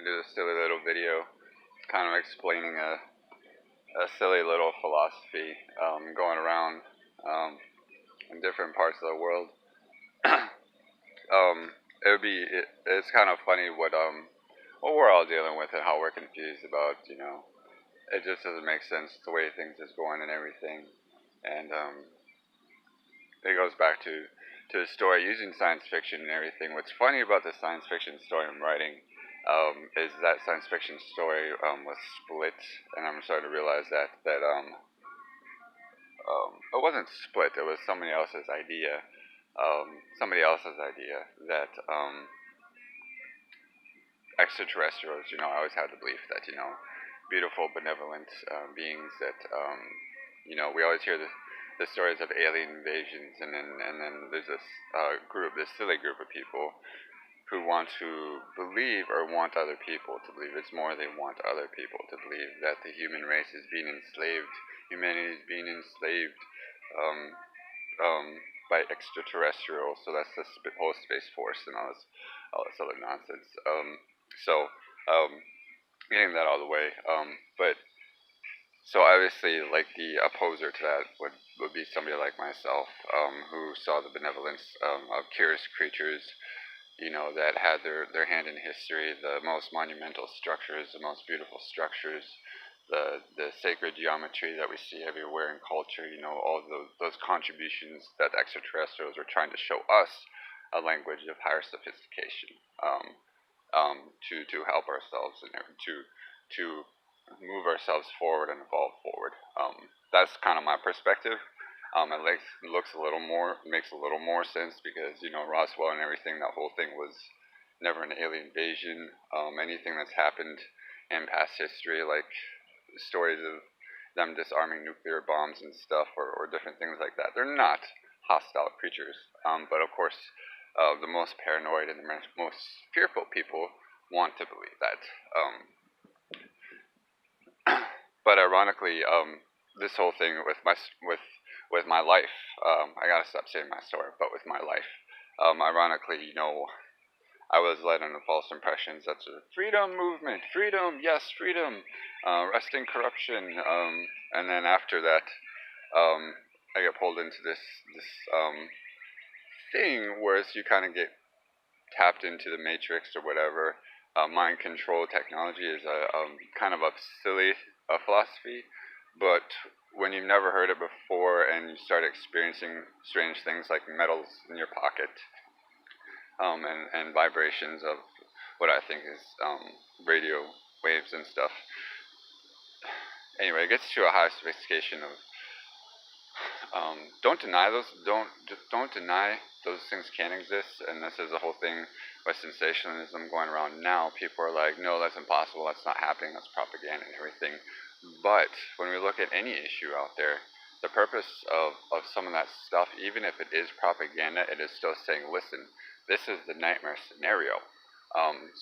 do this silly little video, kind of explaining a silly little philosophy going around in different parts of the world. It's kind of funny what we're all dealing with and how we're confused about. It just doesn't make sense the way things is going and everything, and it goes back to the story using science fiction and everything. What's funny about the science fiction story I'm writing is that science fiction story was split, and I'm starting to realize that it wasn't split. It was somebody else's idea. That extraterrestrials. I always had the belief that beautiful, benevolent beings that we always hear the stories of alien invasions, and then there's this silly group of people who want to believe or want other people to believe. It's more they want other people to believe that the human race is being enslaved, humanity is being enslaved um, um, by extraterrestrials. So that's the whole Space Force and all this other nonsense. So getting that out of the way. But so obviously, like the opposer to that would be somebody like myself, who saw the benevolence of curious creatures, that had their hand in history, the most monumental structures, the most beautiful structures, the sacred geometry that we see everywhere in culture, all those contributions that extraterrestrials are trying to show us a language of higher sophistication, to help ourselves and to move ourselves forward and evolve forward. That's kind of my perspective. It makes a little more sense because Roswell and everything. That whole thing was never an alien invasion. Anything that's happened in past history, like stories of them disarming nuclear bombs and stuff, or different things like that, they're not hostile creatures. But of course, the most paranoid and the most fearful people want to believe that. But ironically, this whole thing with my life, I gotta stop saying my story, but with my life, ironically, I was led under false impressions. That's a freedom movement, freedom, yes, freedom, arresting corruption, and then after that, I get pulled into this thing where you kind of get tapped into the matrix or whatever. Mind control technology is a kind of a silly philosophy, but when you've never heard it before and you start experiencing strange things like metals in your pocket, and vibrations of what I think is radio waves and stuff. Anyway, it gets to a high sophistication of don't deny those things can exist, and this is the whole thing with sensationalism going around now. People are like, no, that's impossible, that's not happening, that's propaganda and everything. But when we look at any issue out there, the purpose of some of that stuff, even if it is propaganda, it is still saying, listen, this is the nightmare scenario.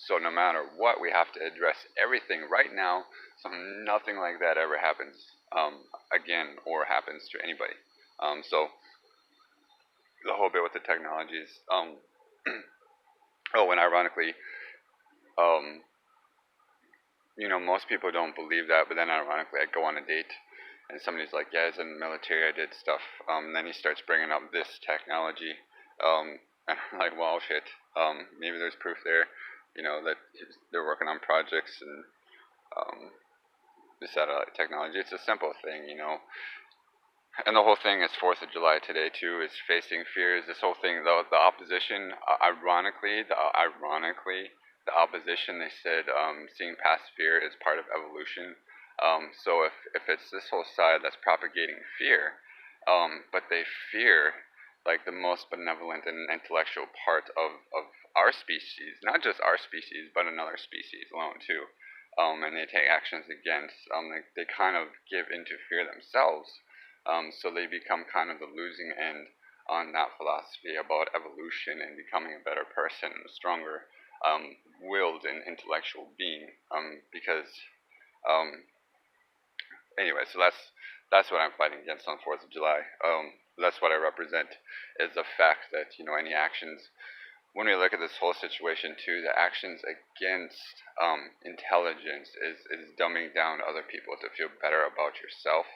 So no matter what, we have to address everything right now so nothing like that ever happens again or happens to anybody. So the whole bit with the technologies. And ironically, most people don't believe that, but then ironically, I go on a date and somebody's like, yeah, I was in the military, I did stuff. And then he starts bringing up this technology. And I'm like, well, shit. Maybe there's proof there, that they're working on projects and the satellite technology. It's a simple thing, And the whole thing is 4th of July today too. Is facing fears. This whole thing, the opposition. Ironically, the opposition, they said seeing past fear is part of evolution. So if it's this whole side that's propagating fear, but they fear like the most benevolent and intellectual part of our species, not just our species, but another species alone too. And they take actions against. They kind of give into fear themselves. So they become kind of the losing end on that philosophy about evolution and becoming a better person, a stronger willed and intellectual being. Because anyway, so that's what I'm fighting against on 4th of July. That's what I represent, is the fact that any actions when we look at this whole situation too, the actions against intelligence is dumbing down other people to feel better about yourself.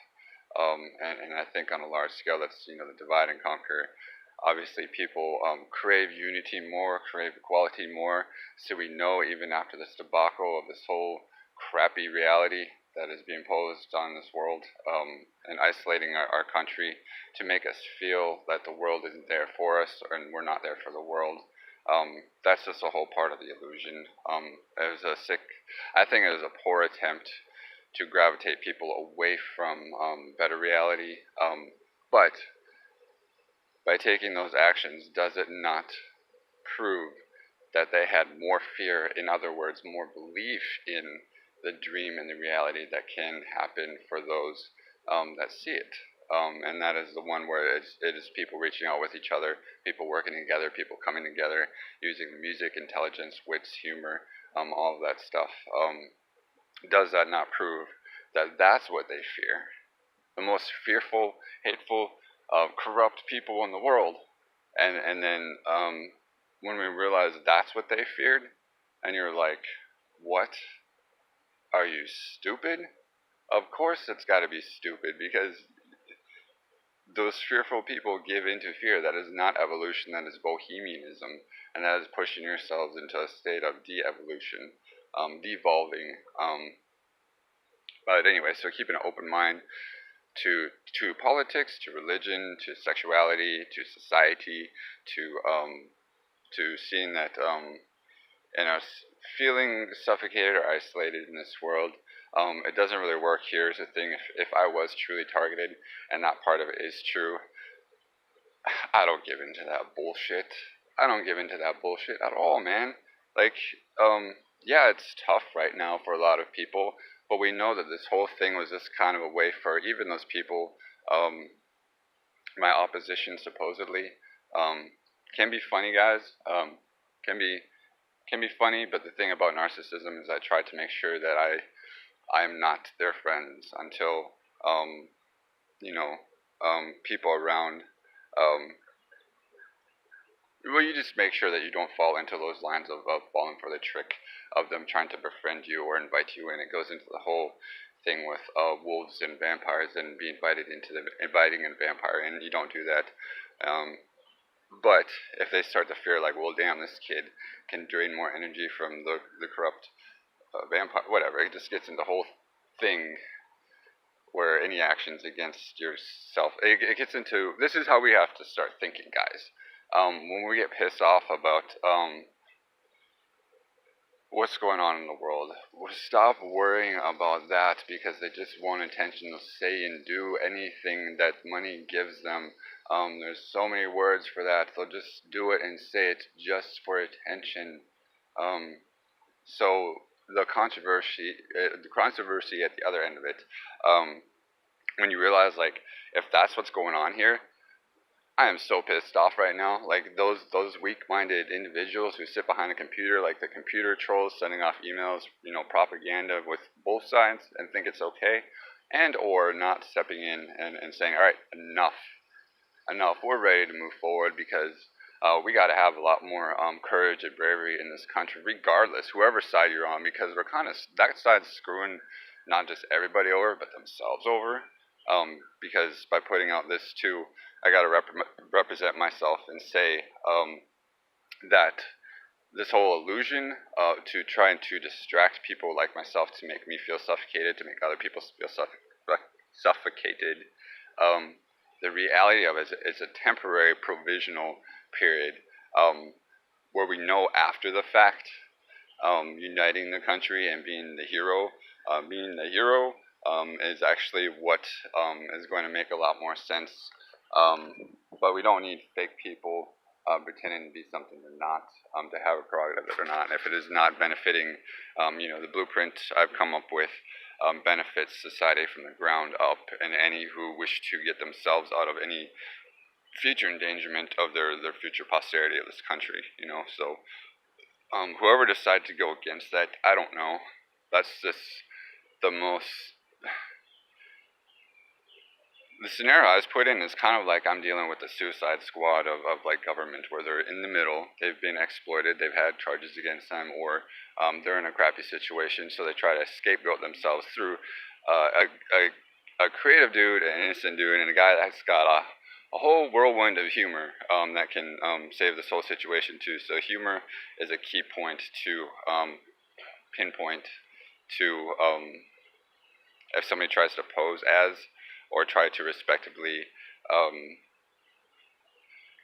And I think on a large scale, that's the divide and conquer. Obviously, people crave unity more, crave equality more. So we know even after this debacle of this whole crappy reality that is being posed on this world, and isolating our country to make us feel that the world isn't there for us and we're not there for the world. That's just a whole part of the illusion. It was a sick, I think it was a poor attempt to gravitate people away from better reality. But by taking those actions, does it not prove that they had more fear, in other words, more belief in the dream and the reality that can happen for those that see it? And that is the one where it is people reaching out with each other, people working together, people coming together, using music, intelligence, wits, humor, all of that stuff. Does that not prove that that's what they fear? The most fearful, hateful, corrupt people in the world. And then when we realize that's what they feared, and you're like, what? Are you stupid? Of course it's got to be stupid, because those fearful people give into fear. That is not evolution, that is bohemianism, and that is pushing yourselves into a state of de-evolution, devolving. But anyway, so keep an open mind to politics, to religion, to sexuality, to society, to seeing that feeling suffocated or isolated in this world. It doesn't really work. Here's the thing: if I was truly targeted, and that part of it is true, I don't give into that bullshit. I don't give into that bullshit at all, man. Like, yeah, it's tough right now for a lot of people, but we know that this whole thing was just kind of a way for even those people, my opposition supposedly, can be funny, guys. Can be can be funny, but the thing about narcissism is I try to make sure that I'm not their friends until you know people around. Um, well, you just make sure that you don't fall into those lines of falling for the trick of them trying to befriend you or invite you in. It goes into the whole thing with wolves and vampires and being invited into the inviting a vampire, and you don't do that. Um, but if they start to fear, like, well, damn, this kid can drain more energy from the corrupt vampire, whatever, it just gets into the whole thing where any actions against yourself, it gets into, this is how we have to start thinking, guys. When we get pissed off about what's going on in the world, we'll stop worrying about that because they just want attention to say and do anything that money gives them. There's so many words for that. They'll just do it and say it just for attention. So the controversy at the other end of it, when you realize, like, if that's what's going on here, I am so pissed off right now. Like, those weak-minded individuals who sit behind a computer, like the computer trolls sending off emails, propaganda with both sides and think it's okay, and or not stepping in and saying, all right, enough, we're ready to move forward, because we got to have a lot more courage and bravery in this country, regardless, whoever side you're on, because we're kind of, that side's screwing not just everybody over, but themselves over. Because by putting out this too, I got to represent myself and say that this whole illusion to trying to distract people like myself, to make me feel suffocated, to make other people feel suffocated, the reality of it is a temporary provisional period, where we know after the fact, uniting the country and being the hero. Is actually what is going to make a lot more sense. But we don't need fake people pretending to be something they're not, to have a prerogative that they're not. And if it is not benefiting, the blueprint I've come up with benefits society from the ground up, and any who wish to get themselves out of any future endangerment of their future posterity of this country. So whoever decides to go against that, I don't know. That's just the most the scenario I was put in is kind of like I'm dealing with the suicide squad of like government, where they're in the middle, they've been exploited, they've had charges against them, or they're in a crappy situation, so they try to scapegoat themselves through a creative dude, an innocent dude, and a guy that's got a whole whirlwind of humor that can save this whole situation too. So humor is a key point to pinpoint to if somebody tries to pose as or try to respectably um,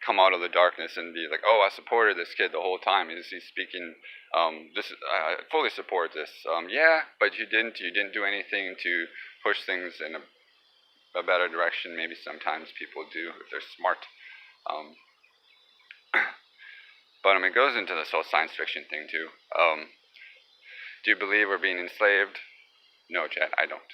come out of the darkness and be like, oh, I supported this kid the whole time. He's speaking, I fully support this. Yeah, but you didn't. You didn't do anything to push things in a better direction. Maybe sometimes people do if they're smart. Um, but it goes into this whole science fiction thing too. Do you believe we're being enslaved? No, Chad, I don't.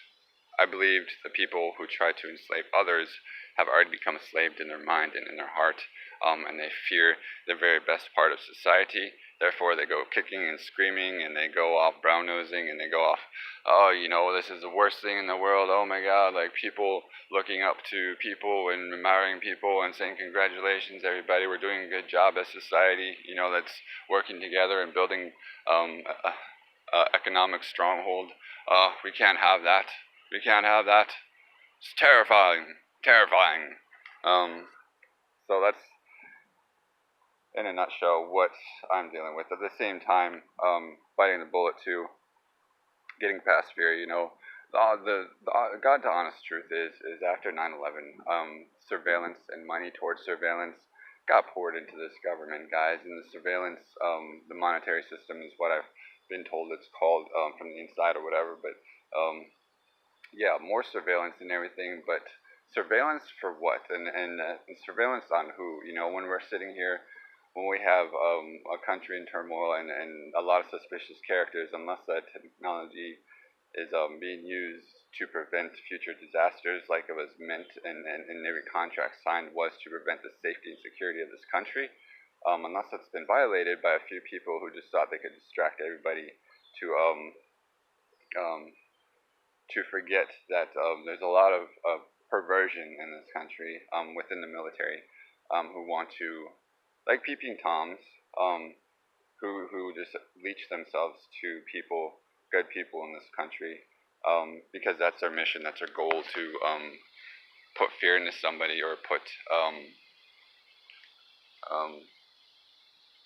I believed the people who try to enslave others have already become enslaved in their mind and in their heart, and they fear the very best part of society. Therefore, they go kicking and screaming, and they go off brown nosing, and they go off, oh, this is the worst thing in the world. Oh my God, like people looking up to people and admiring people and saying, congratulations, everybody, we're doing a good job as society. That's working together and building economic stronghold. We can't have that. We can't have that. It's terrifying. Terrifying. So that's, in a nutshell, what I'm dealing with. At the same time, biting the bullet too, getting past fear. The God to honest truth is after 9/11, surveillance and money towards surveillance got poured into this government, guys. And the surveillance, the monetary system is what I've been told it's called from the inside or whatever. But yeah, more surveillance and everything, but surveillance for what? And surveillance on who? When we're sitting here, when we have a country in turmoil and a lot of suspicious characters, unless that technology is being used to prevent future disasters, like it was meant, and every contract signed was to prevent the safety and security of this country, unless it's been violated by a few people who just thought they could distract everybody to um, to forget that there's a lot of perversion in this country within the military who want to, like peeping toms, who just leech themselves to people, good people in this country, because that's their mission, that's their goal to put fear into somebody or put, um,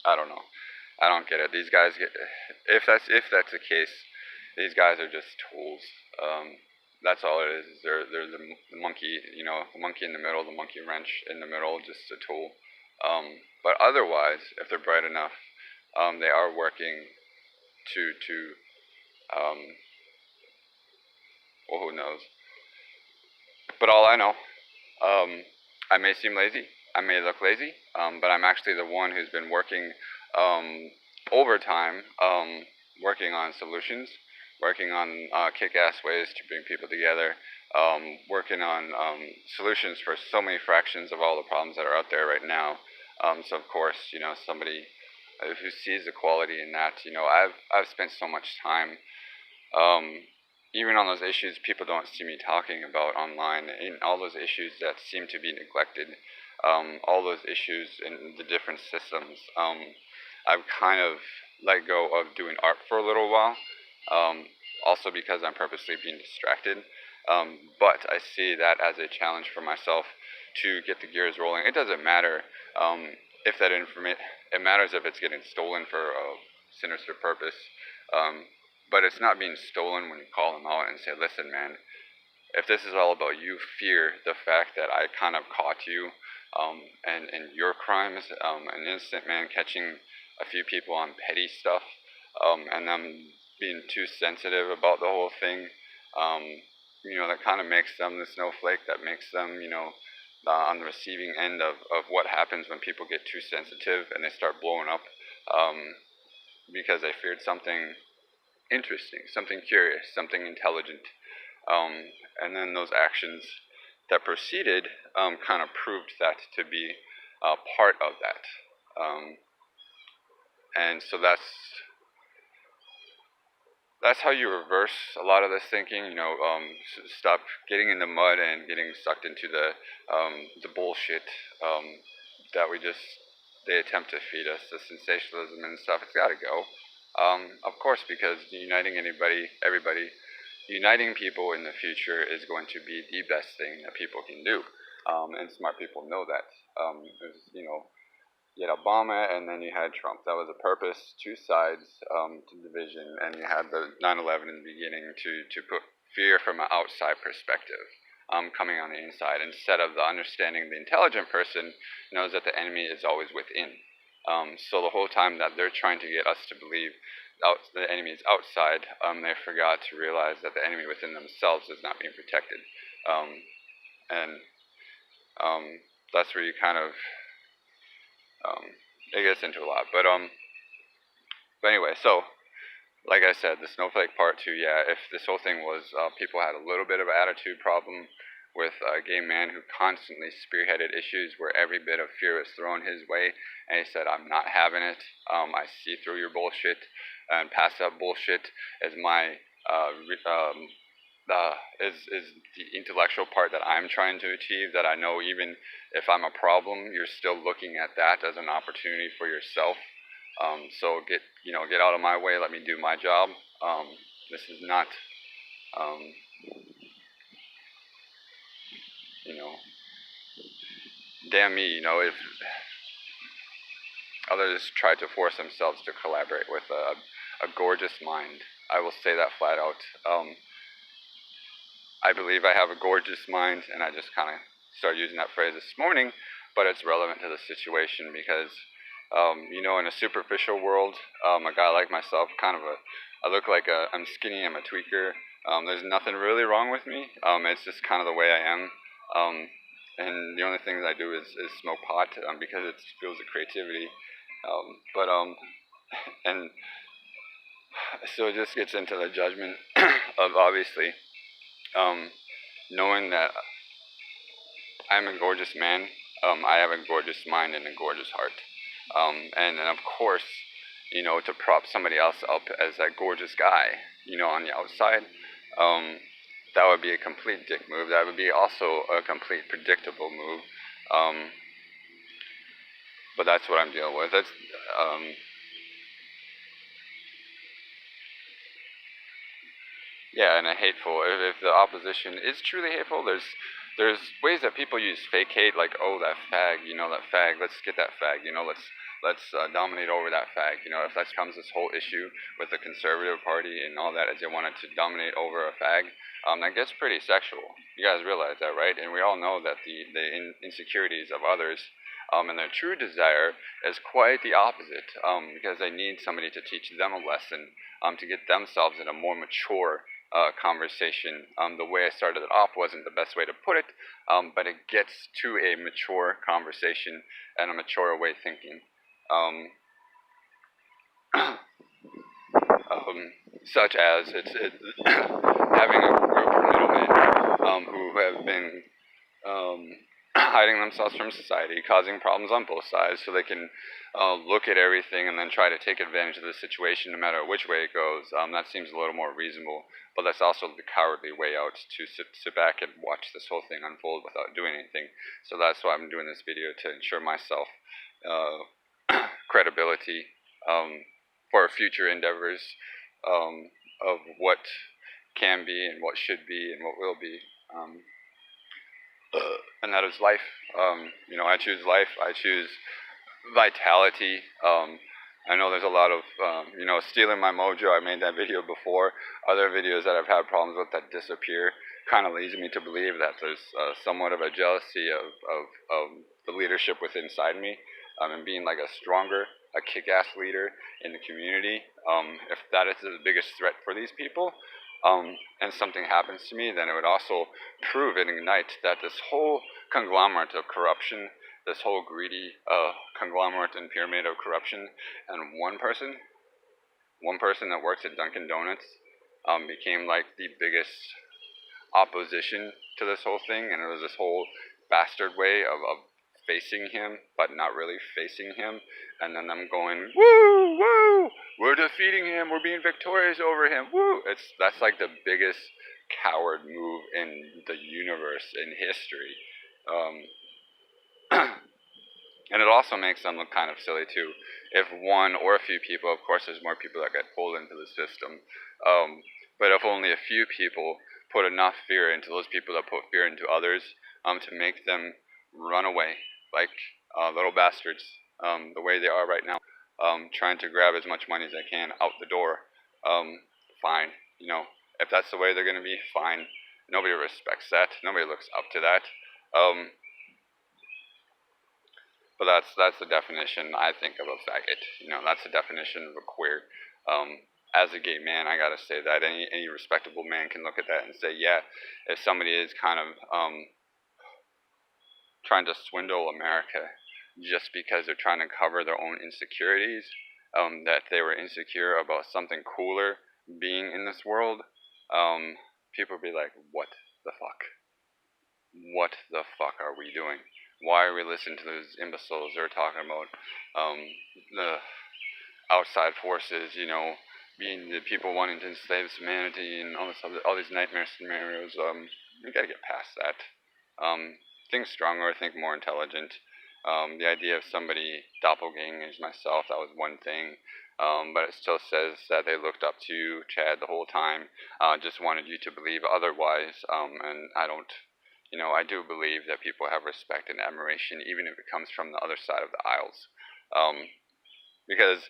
I don't know. I don't get it. These guys get, if that's the case, these guys are just tools. That's all it is. They're the monkey, the monkey in the middle, the monkey wrench in the middle, just a tool. But otherwise, if they're bright enough, they are working to um, well, who knows? But all I know, I may seem lazy, I may look lazy, but I'm actually the one who's been working overtime, working on solutions, working on kick-ass ways to bring people together, working on solutions for so many fractions of all the problems that are out there right now. So of course, somebody who sees the quality in that, I've spent so much time um, even on those issues people don't see me talking about online, in all those issues that seem to be neglected, all those issues in the different systems, I've kind of let go of doing art for a little while, also because I'm purposely being distracted. But I see that as a challenge for myself to get the gears rolling. It doesn't matter if that information, it matters if it's getting stolen for a sinister purpose. Um, but it's not being stolen when you call them out and say, listen, man, if this is all about you, fear the fact that I kind of caught you and your crimes, an innocent man catching a few people on petty stuff, and them being too sensitive about the whole thing, um, that kind of makes them the snowflake, that makes them, on the receiving end of what happens when people get too sensitive and they start blowing up because they feared something interesting, something curious, something intelligent. And then those actions that proceeded kind of proved that to be part of that. And so that's how you reverse a lot of this thinking. Stop getting in the mud and getting sucked into the bullshit that they attempt to feed us, the sensationalism and stuff. It's got to go. Of course, because everybody, uniting people in the future is going to be the best thing that people can do. And smart people know that. You had Obama and then you had Trump. That was a purpose, two sides to division, and you had the 9/11 in the beginning to put fear from an outside perspective coming on the inside, instead of the understanding the intelligent person knows that the enemy is always within. So the whole time that they're trying to get us to believe the enemy is outside, they forgot to realize that the enemy within themselves is not being protected. And that's where you kind of it gets into a lot. But anyway, so like I said, the snowflake part two. Yeah, if this whole thing was people had a little bit of an attitude problem with a gay man who constantly spearheaded issues where every bit of fear was thrown his way, and he said, "I'm not having it. I see through your bullshit, and pass that bullshit as my is the intellectual part that I'm trying to achieve. That I know even if I'm a problem, you're still looking at that as an opportunity for yourself. So get out of my way. Let me do my job. This is not, um, you know, damn me. If others try to force themselves to collaborate with a gorgeous mind, I will say that flat out. I believe I have a gorgeous mind, and I just kind of started using that phrase this morning, but it's relevant to the situation because, in a superficial world, a guy like myself, I look like I'm skinny, I'm a tweaker. There's nothing really wrong with me. It's just kind of the way I am. And the only things I do is smoke pot because it fuels the creativity. And so it just gets into the judgment of obviously knowing that I'm a gorgeous man. I have a gorgeous mind and a gorgeous heart. And of course, to prop somebody else up as that gorgeous guy, on the outside, that would be a complete dick move. That would be also a complete predictable move. But that's what I'm dealing with. Yeah, and a hateful. If the opposition is truly hateful, there's ways that people use fake hate, like, oh, that fag, that fag. Let's get that fag. Let's dominate over that fag. If that becomes this whole issue with the conservative party and all that, as they wanted to dominate over a fag, that gets pretty sexual. You guys realize that, right? And we all know that the insecurities of others. And their true desire is quite the opposite, because they need somebody to teach them a lesson, to get themselves in a more mature conversation. The way I started it off wasn't the best way to put it, but it gets to a mature conversation and a mature way of thinking. Such as having a group of middlemen who have been hiding themselves from society, causing problems on both sides, so they can look at everything and then try to take advantage of the situation no matter which way it goes. That seems a little more reasonable, but that's also the cowardly way out, to sit back and watch this whole thing unfold without doing anything. So that's why I'm doing this video, to ensure myself credibility for future endeavors of what can be and what should be and what will be. And that is life. I choose life. I choose vitality. I know there's a lot of, stealing my mojo. I made that video before. Other videos that I've had problems with that disappear kind of leads me to believe that there's somewhat of a jealousy of the leadership within inside me, and being like a kick-ass leader in the community. If that is the biggest threat for these people, and something happens to me, then it would also prove and ignite that this whole conglomerate of corruption, this whole greedy conglomerate and pyramid of corruption, and one person that works at Dunkin' Donuts became like the biggest opposition to this whole thing, and it was this whole bastard way of facing him, but not really facing him, and then them going, woo, woo, we're defeating him, we're being victorious over him, woo. That's like the biggest coward move in the universe, in history. And it also makes them look kind of silly too. If one or a few people, of course, there's more people that get pulled into the system, but if only a few people put enough fear into those people that put fear into others, to make them run away like little bastards, the way they are right now, trying to grab as much money as they can out the door. Fine, if that's the way they're going to be, fine. Nobody respects that. Nobody looks up to that. But that's the definition, I think, of a faggot. That's the definition of a queer. As a gay man, I gotta say that any respectable man can look at that and say, yeah, if somebody is kind of trying to swindle America just because they're trying to cover their own insecurities, that they were insecure about something cooler being in this world, people would be like, what the fuck? What the fuck are we doing? Why are we listening to those imbeciles? They're talking about the outside forces, being the people wanting to enslave humanity and all these nightmare scenarios. We gotta get past that. Think stronger, think more intelligent. The idea of somebody doppelganging myself, that was one thing. But it still says that they looked up to Chad the whole time, just wanted you to believe otherwise, and I don't. I do believe that people have respect and admiration, even if it comes from the other side of the aisles. Because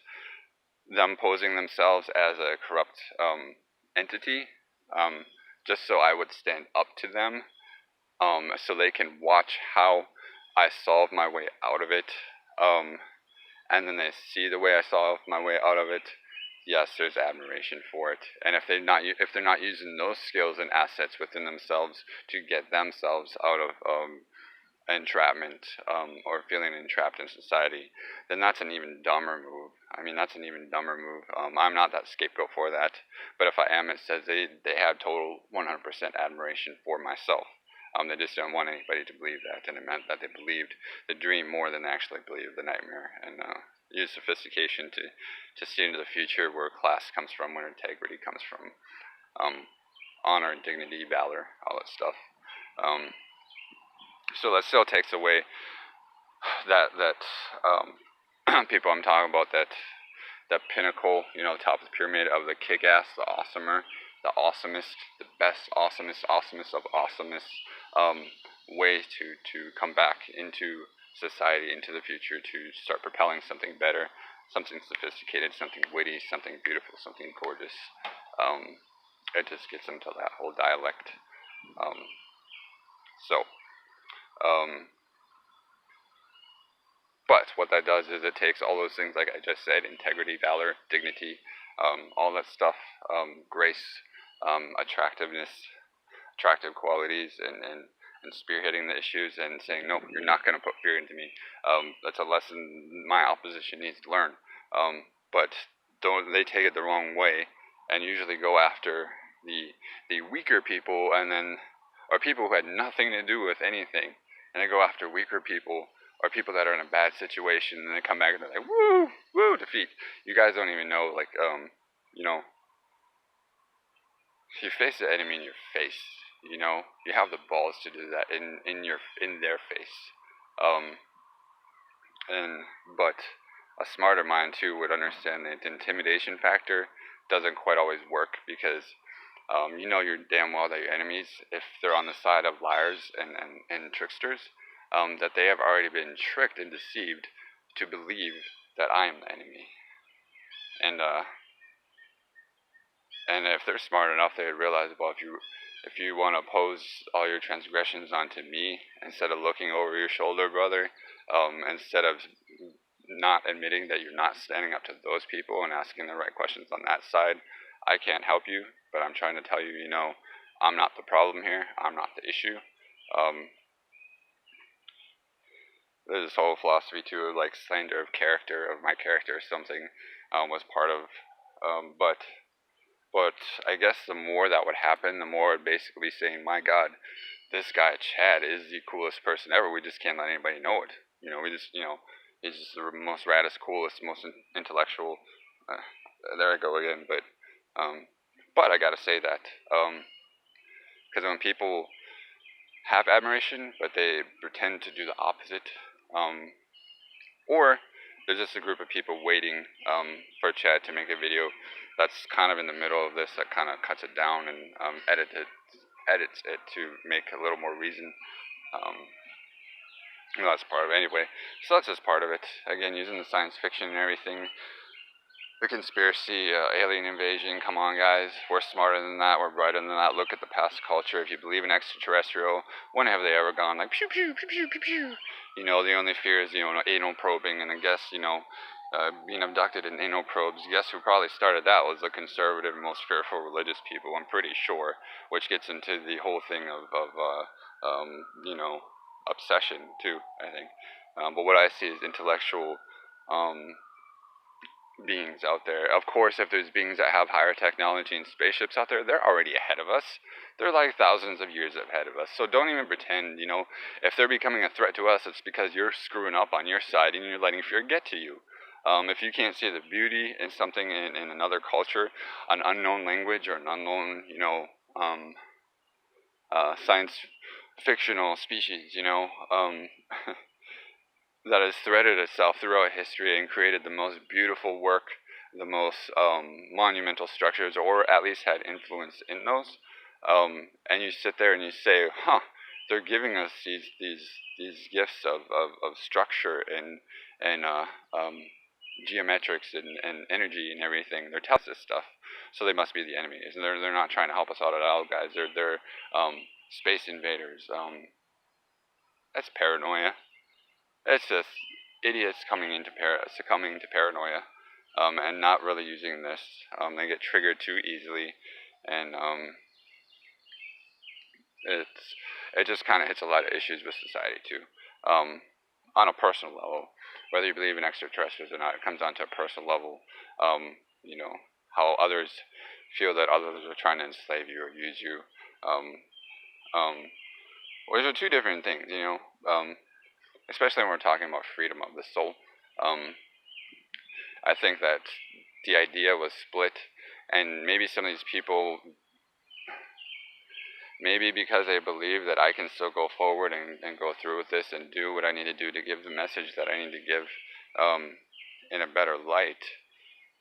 them posing themselves as a corrupt entity, just so I would stand up to them, so they can watch how I solve my way out of it, and then they see the way I solve my way out of it. Yes, there's admiration for it, and if they're not using those skills and assets within themselves to get themselves out of entrapment, or feeling entrapped in society, then that's an even dumber move. That's an even dumber move. I'm not that scapegoat for that, but if I am, it says they have total 100% admiration for myself. They just didn't want anybody to believe that, and it meant that they believed the dream more than they actually believed the nightmare, and use sophistication to see into the future where class comes from, where integrity comes from, honor, dignity, valor, all that stuff. So that still takes away that people I'm talking about, that pinnacle, top of the pyramid of the kick-ass, the awesomer, the awesomest, the best, awesomest of awesomeness, ways to come back into society, into the future, to start propelling something better, something sophisticated, something witty, something beautiful, something gorgeous. It just gets into that whole dialect. But what that does is it takes all those things, like I just said, integrity, valor, dignity, all that stuff, grace, attractiveness, attractive qualities, and spearheading the issues and saying, no, you're not going to put fear into me. That's a lesson my opposition needs to learn. But they take it the wrong way and usually go after the weaker people, or people who had nothing to do with anything, and they go after weaker people or people that are in a bad situation, and they come back and they're like, woo, woo, defeat. You guys don't even know, if you face the enemy in your face, you have the balls to do that in their face. But a smarter mind too would understand that the intimidation factor doesn't quite always work, because you're damn well that your enemies, if they're on the side of liars and tricksters, that they have already been tricked and deceived to believe that I am the enemy. And if they're smart enough, they would realize, well, if you want to pose all your transgressions onto me instead of looking over your shoulder, brother, instead of not admitting that you're not standing up to those people and asking the right questions on that side, I can't help you, but I'm trying to tell you, I'm not the problem here. I'm not the issue. There's this whole philosophy too of like slander of my character or something, was part of, but I guess the more that would happen, the more it basically saying, my God, this guy Chad is the coolest person ever. We just can't let anybody know it. We just, he's just the most raddest, coolest, most intellectual. There I go again. But I gotta say that, because when people have admiration, but they pretend to do the opposite, or there's just a group of people waiting for Chad to make a video that's kind of in the middle of this, that kind of cuts it down and edits it to make a little more reason. That's part of it anyway. So that's just part of it. Again, using the science fiction and everything. The conspiracy, alien invasion, come on guys, we're smarter than that, we're brighter than that, look at the past culture. If you believe in extraterrestrial, when have they ever gone like pew pew pew pew pew pew? The only fear is, anal probing, and I guess, being abducted in anal probes. Guess who probably started that was the conservative, most fearful religious people, I'm pretty sure, which gets into the whole thing of obsession too, I think. But what I see is intellectual, beings out there. Of course, if there's beings that have higher technology and spaceships out there, they're already ahead of us. They're like thousands of years ahead of us. So don't even pretend, if they're becoming a threat to us, it's because you're screwing up on your side and you're letting fear get to you. If you can't see the beauty in something in another culture, an unknown language or an unknown, science fictional species, that has threaded itself throughout history and created the most beautiful work, the most monumental structures, or at least had influence in those. And you sit there and you say, huh, they're giving us these gifts of structure and geometrics and energy and everything. They're telling us this stuff, so they must be the enemies. And they're not trying to help us out at all, guys. They're space invaders. That's paranoia. It's just idiots succumbing to paranoia, and not really using this. They get triggered too easily, and it just kind of hits a lot of issues with society too. On a personal level, whether you believe in extraterrestrials or not, it comes down to a personal level. How others feel that others are trying to enslave you or use you. Those are two different things, especially when we're talking about freedom of the soul. I think that the idea was split, and maybe some of these people, maybe because they believe that I can still go forward and go through with this and do what I need to do to give the message that I need to give in a better light,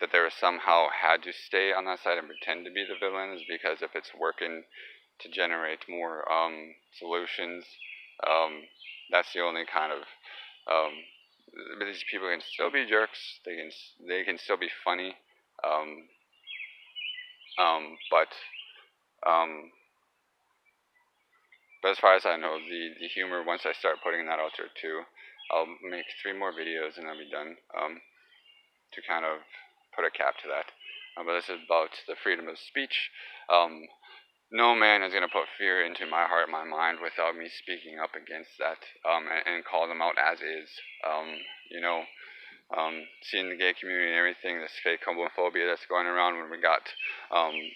that they somehow had to stay on that side and pretend to be the villains, because if it's working to generate more solutions, that's the only kind of but these people can still be jerks. They can still be funny, but as far as I know, the humor, once I start putting that out there too, I'll make 3 more videos and I'll be done, to kind of put a cap to that. But this is about the freedom of speech. No man is going to put fear into my heart, my mind, without me speaking up against that, and call them out as is. Seeing the gay community and everything, this fake homophobia that's going around, when we got,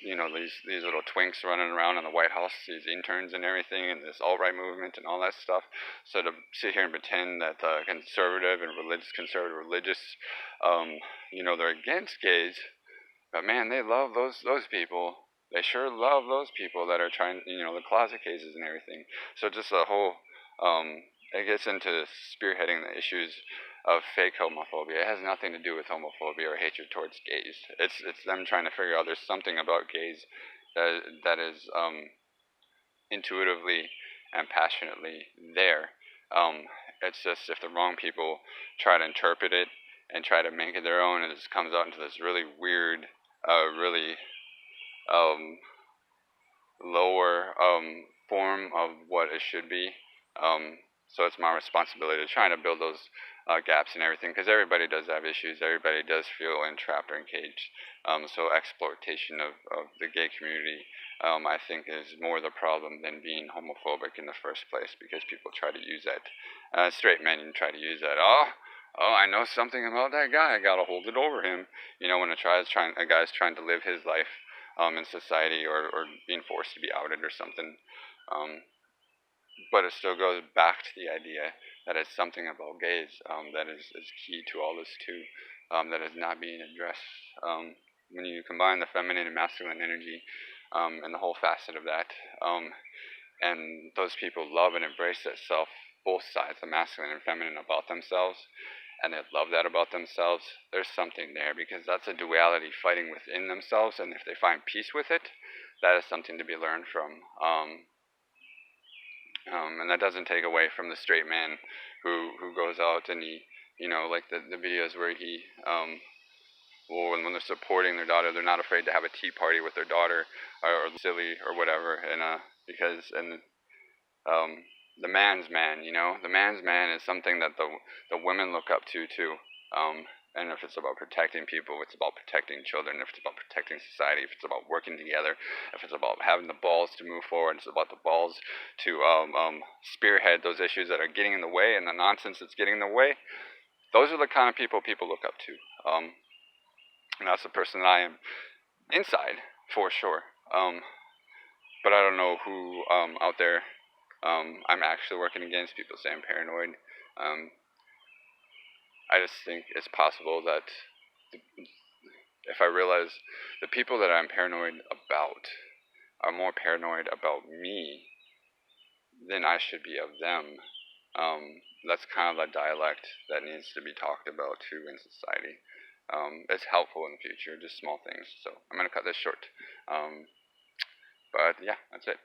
these little twinks running around in the White House, these interns and everything, and this alt-right movement and all that stuff. So to sit here and pretend that conservative religious, they're against gays, but man, they love those people. They sure love those people that are trying, the closet cases and everything. So just the whole, it gets into spearheading the issues of fake homophobia. It has nothing to do with homophobia or hatred towards gays. It's them trying to figure out there's something about gays that is intuitively and passionately there. It's just if the wrong people try to interpret it and try to make it their own, it just comes out into this really weird, really lower form of what it should be. So it's my responsibility to try to build those gaps and everything, because everybody does have issues. Everybody does feel entrapped or encaged. So exploitation of the gay community, I think, is more the problem than being homophobic in the first place, because people try to use that. Straight men try to use that. Oh, I know something about that guy. I gotta hold it over him. When a guy's trying to live his life in society, or being forced to be outed or something. but it still goes back to the idea that it's something about gaze that is key to all this too, that is not being addressed. When you combine the feminine and masculine energy and the whole facet of that, and those people love and embrace that self, both sides, the masculine and feminine, about themselves, and they love that about themselves, there's something there, because that's a duality fighting within themselves, and if they find peace with it, that is something to be learned from. And that doesn't take away from the straight man who goes out and he, like the videos where he, well, when they're supporting their daughter, they're not afraid to have a tea party with their daughter, or silly or whatever, and because um, the man's man, the man's man is something that the women look up to too. And if it's about protecting people, it's about protecting children. If it's about protecting society, if it's about working together, if it's about having the balls to move forward, it's about the balls to spearhead those issues that are getting in the way and the nonsense that's getting in the way. Those are the kind of people look up to. And that's the person that I am inside, for sure. But I don't know who out there I'm actually working against. People say I'm paranoid. I just think it's possible that if I realize the people that I'm paranoid about are more paranoid about me than I should be of them, that's kind of a dialect that needs to be talked about too in society. It's helpful in the future, just small things. So I'm going to cut this short. But yeah, that's it.